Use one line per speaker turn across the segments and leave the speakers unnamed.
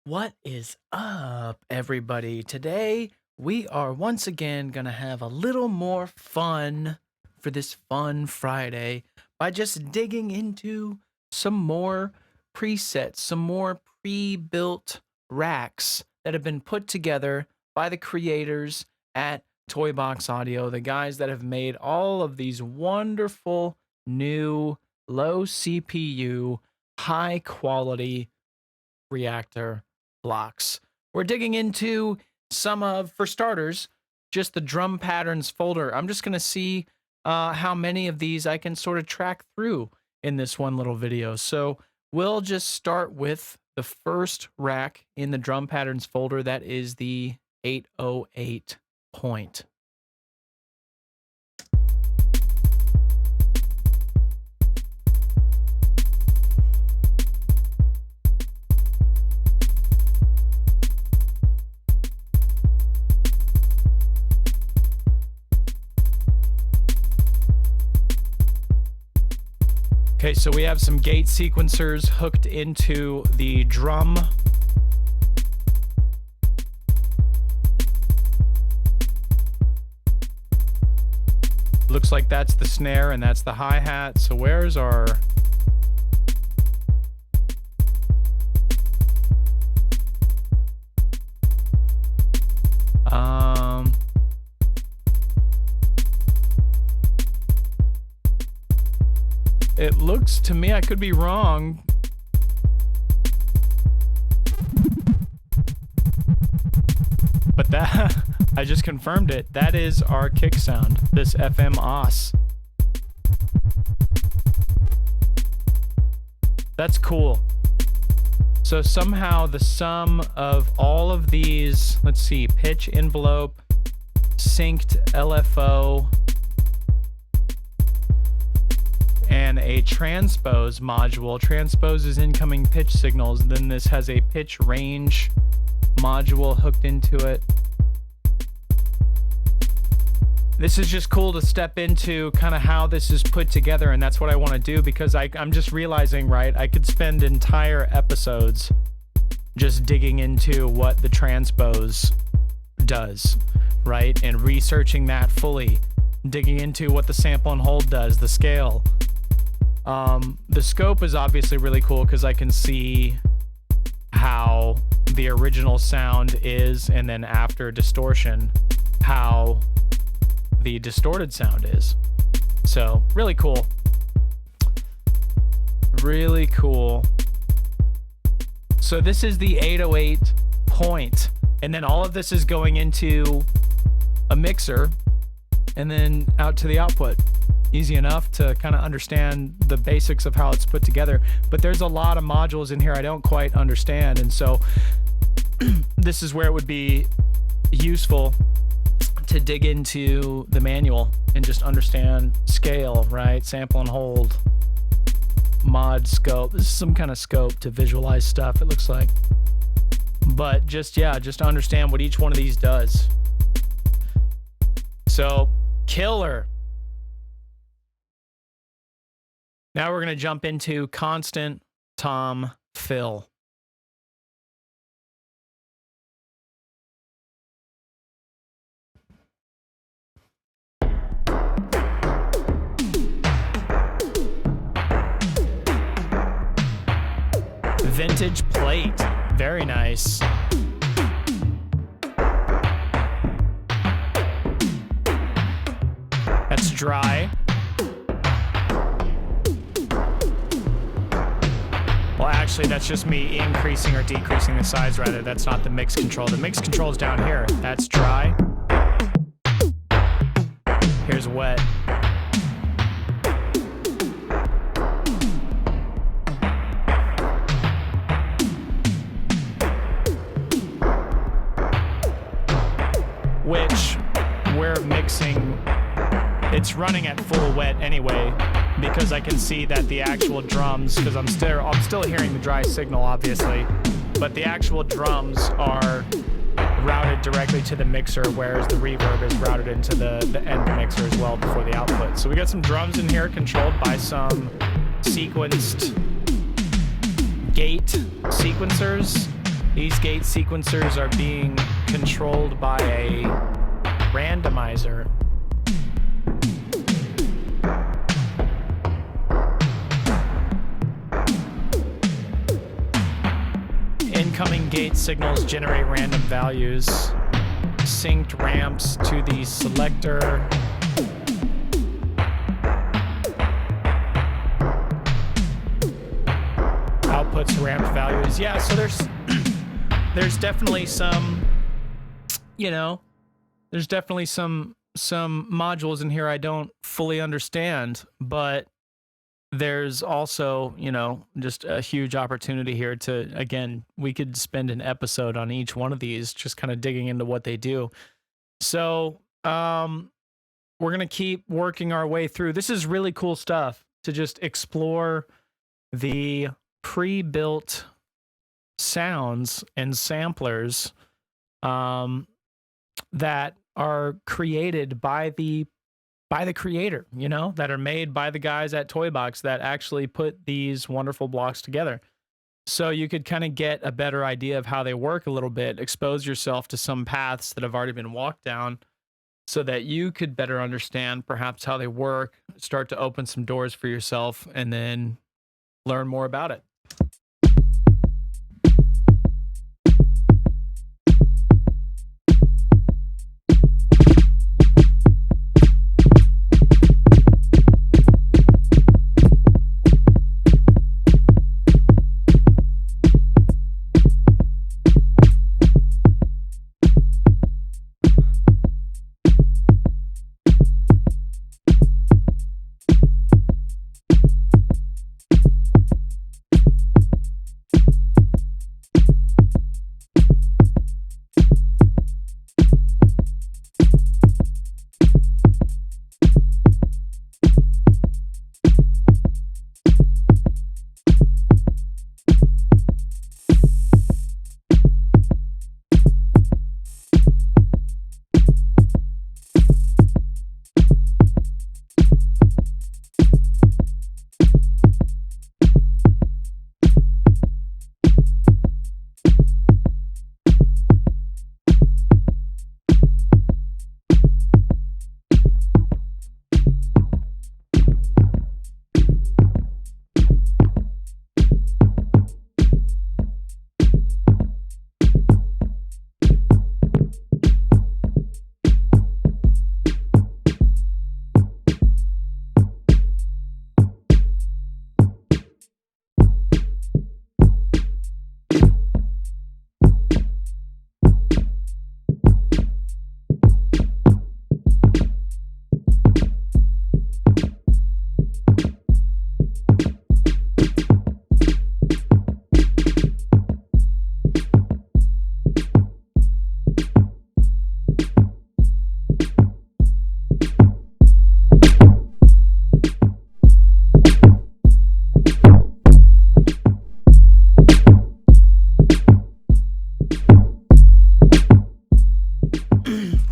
What is up, everybody? Today, we are once again going to have a little more fun for this fun Friday by just digging into some more presets, some more pre-built racks that have been put together by the creators at Toybox Audio, the guys that have made all of these wonderful new low CPU, high quality reactor blocks. We're digging into some of, for starters, just the drum patterns folder. I'm just going to see how many of these I can sort of track through in this one little video. So we'll just start with the first rack in the drum patterns folder. That is the 808 point. Okay, so we have some gate sequencers hooked into the drum. Looks like that's the snare and that's the hi-hat. So where's our... It looks to me, I could be wrong, but that, I just confirmed it. That is our kick sound, this FM OS. That's cool. So somehow the sum of all of these, let's see, pitch envelope, synced LFO, and a transpose module. Transpose is incoming pitch signals. Then this has a pitch range module hooked into it. This is just cool to step into kind of how this is put together, and that's what I want to do because I'm just realizing, right, I could spend entire episodes just digging into what the transpose does, right, and researching that fully, digging into what the sample and hold does, the scale. The scope is obviously really cool because I can see how the original sound is, and then after distortion, how the distorted sound is. So really cool. Really cool. So this is the 808 point, and then all of this is going into a mixer and then out to the output. Easy enough to kind of understand the basics of how it's put together, but there's a lot of modules in here I don't quite understand, and so this is where it would be useful to dig into the manual and just understand scale, right? Sample and hold, mod scope. This is some kind of scope to visualize stuff, it looks like, but just to understand what each one of these does. So killer. Now we're going to jump into constant tom fill. Vintage plate, very nice. That's dry. Well, actually, that's just me increasing or decreasing the size, rather. That's not the mix control. The mix control is down here. That's dry. Here's wet. Which we're mixing. It's running at full wet anyway, because I can see that the actual drums, because I'm still hearing the dry signal, obviously, but the actual drums are routed directly to the mixer, whereas the reverb is routed into the end mixer as well before the output. So we got some drums in here controlled by some sequenced gate sequencers. These gate sequencers are being controlled by a randomizer. Incoming gate signals generate random values. Synced ramps to the selector. Outputs ramp values. Yeah, so there's definitely some, you know, there's definitely some modules in here I don't fully understand, but there's also, you know, just a huge opportunity here to, again, we could spend an episode on each one of these, just kind of digging into what they do. So, we're going to keep working our way through. This is really cool stuff to just explore the pre-built sounds and samplers that are created by the creator, you know, that are made by the guys at TOYBOX that actually put these wonderful blocks together. So you could kind of get a better idea of how they work a little bit, expose yourself to some paths that have already been walked down so that you could better understand perhaps how they work, start to open some doors for yourself, and then learn more about it.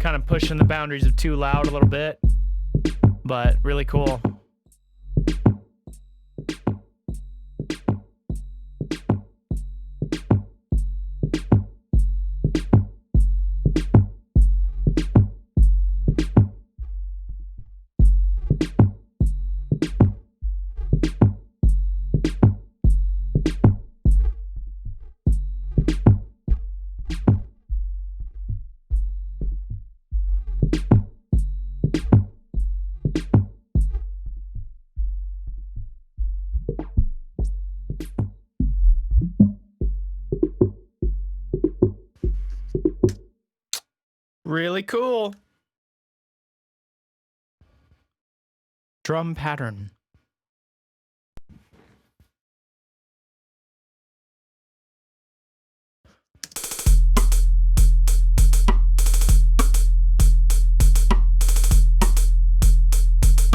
Kind of pushing the boundaries of too loud a little bit, but really cool. Really cool. Drum pattern.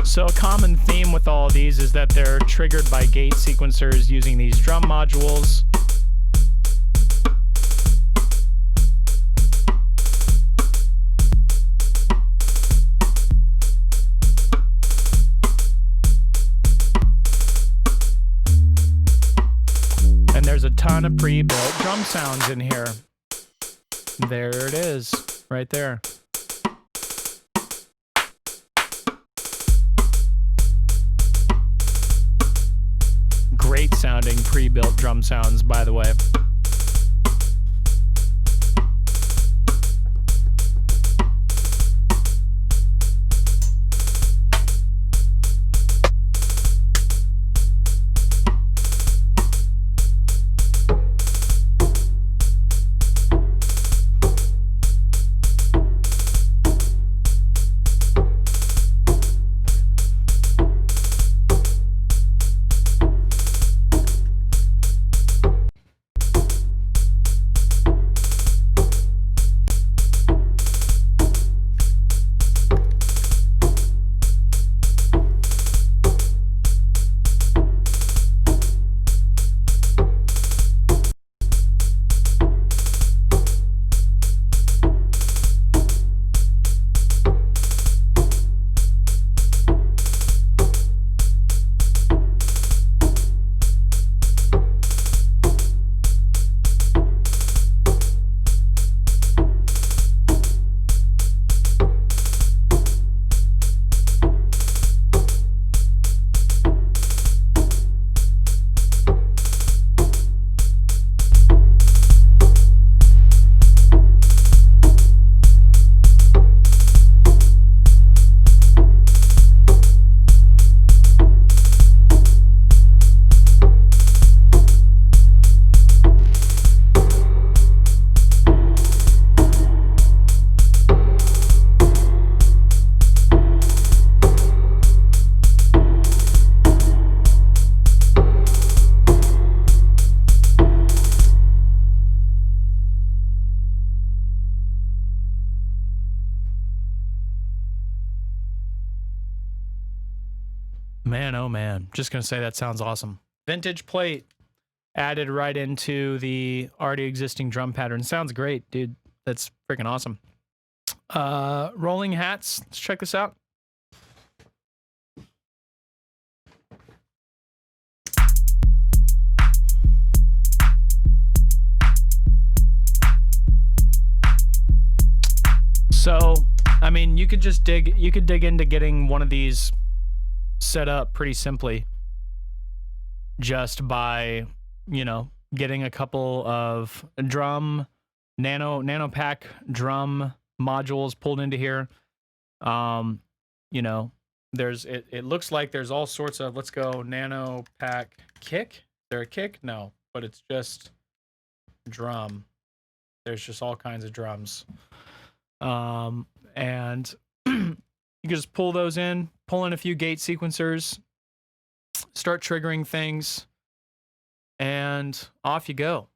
So a common theme with all of these is that they're triggered by gate sequencers using these drum modules. And there's a ton ton of pre-built drum sounds in here. There it is, right there. Great sounding pre-built drum sounds, by the way. Man, oh man. Just going to say that sounds awesome. Vintage plate added right into the already existing drum pattern. Sounds great, dude. That's freaking awesome. Rolling hats. Let's check this out. So, I mean, you could dig into getting one of these set up pretty simply just by, you know, getting a couple of drum nano pack drum modules pulled into here. You know, it looks like there's all sorts of, let's go nano pack kick. Is there a kick? No, but it's just drum. There's just all kinds of drums. And you can just pull those in, pull in a few gate sequencers, start triggering things, and off you go.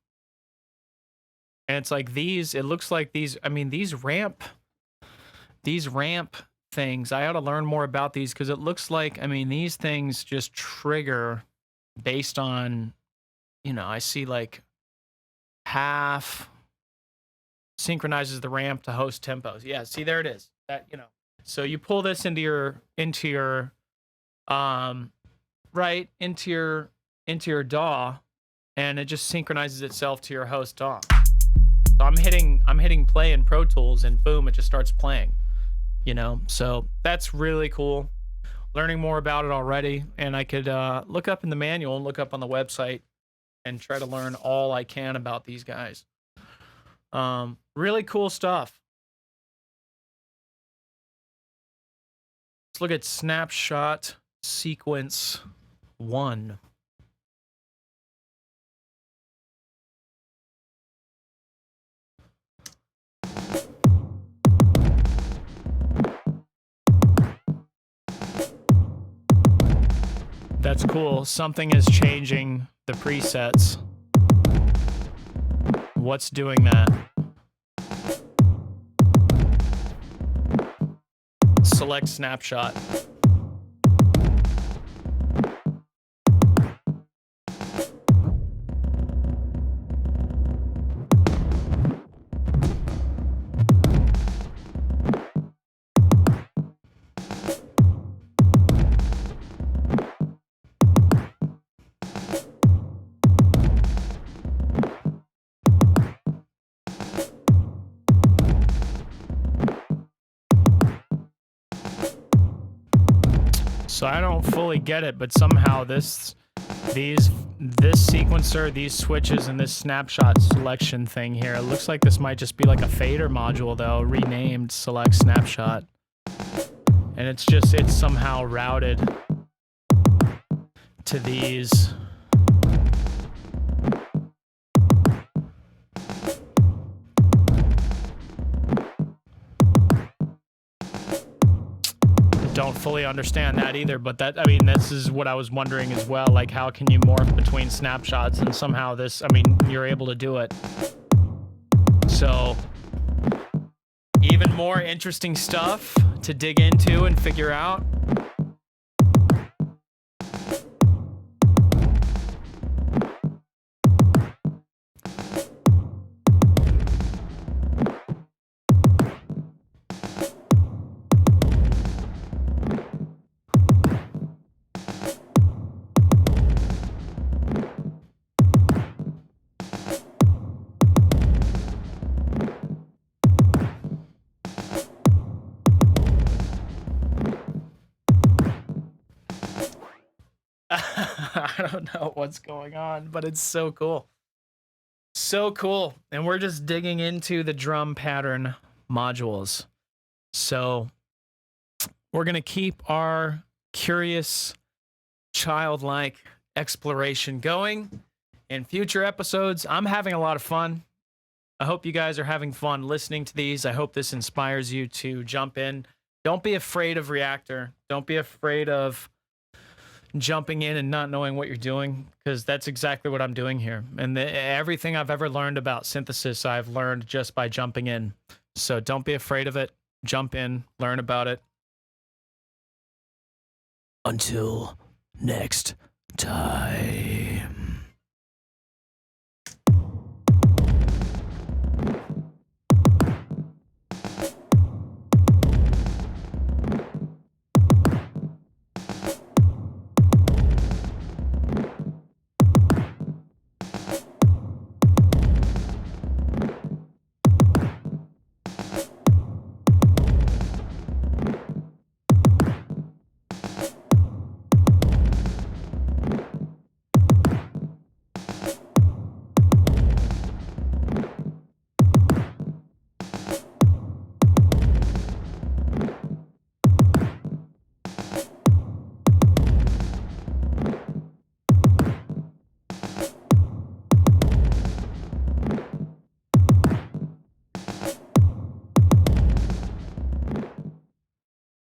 And it's like these, it looks like these, I mean, these ramp things, I ought to learn more about these because it looks like, I mean, these things just trigger based on, you know, I see like half synchronizes the ramp to host tempos. Yeah, see, there it is. That, you know. So you pull this into your right into your DAW, and it just synchronizes itself to your host DAW. So I'm hitting play in Pro Tools, and boom, it just starts playing. You know, so that's really cool. Learning more about it already, and I could look up in the manual and look up on the website and try to learn all I can about these guys. Really cool stuff. Let's look at snapshot sequence 1. That's cool. Something is changing the presets. What's doing that? Select snapshot. So I don't fully get it, but somehow this sequencer, these switches, and this snapshot selection thing here, it looks like this might just be like a fader module though, renamed select snapshot. And it's somehow routed to these. Don't fully understand that either, but that, I mean, this is what I was wondering as well, like how can you morph between snapshots, and somehow this, I mean, you're able to do it. So even more interesting stuff to dig into and figure out. I don't know what's going on, but it's so cool. So cool. And we're just digging into the drum pattern modules. So we're going to keep our curious, childlike exploration going in future episodes. I'm having a lot of fun. I hope you guys are having fun listening to these. I hope this inspires you to jump in. Don't be afraid of Reactor. Don't be afraid of jumping in and not knowing what you're doing, because that's exactly what I'm doing here. And everything I've ever learned about synthesis, I've learned just by jumping in. So don't be afraid of it. Jump in, learn about it. Until next time.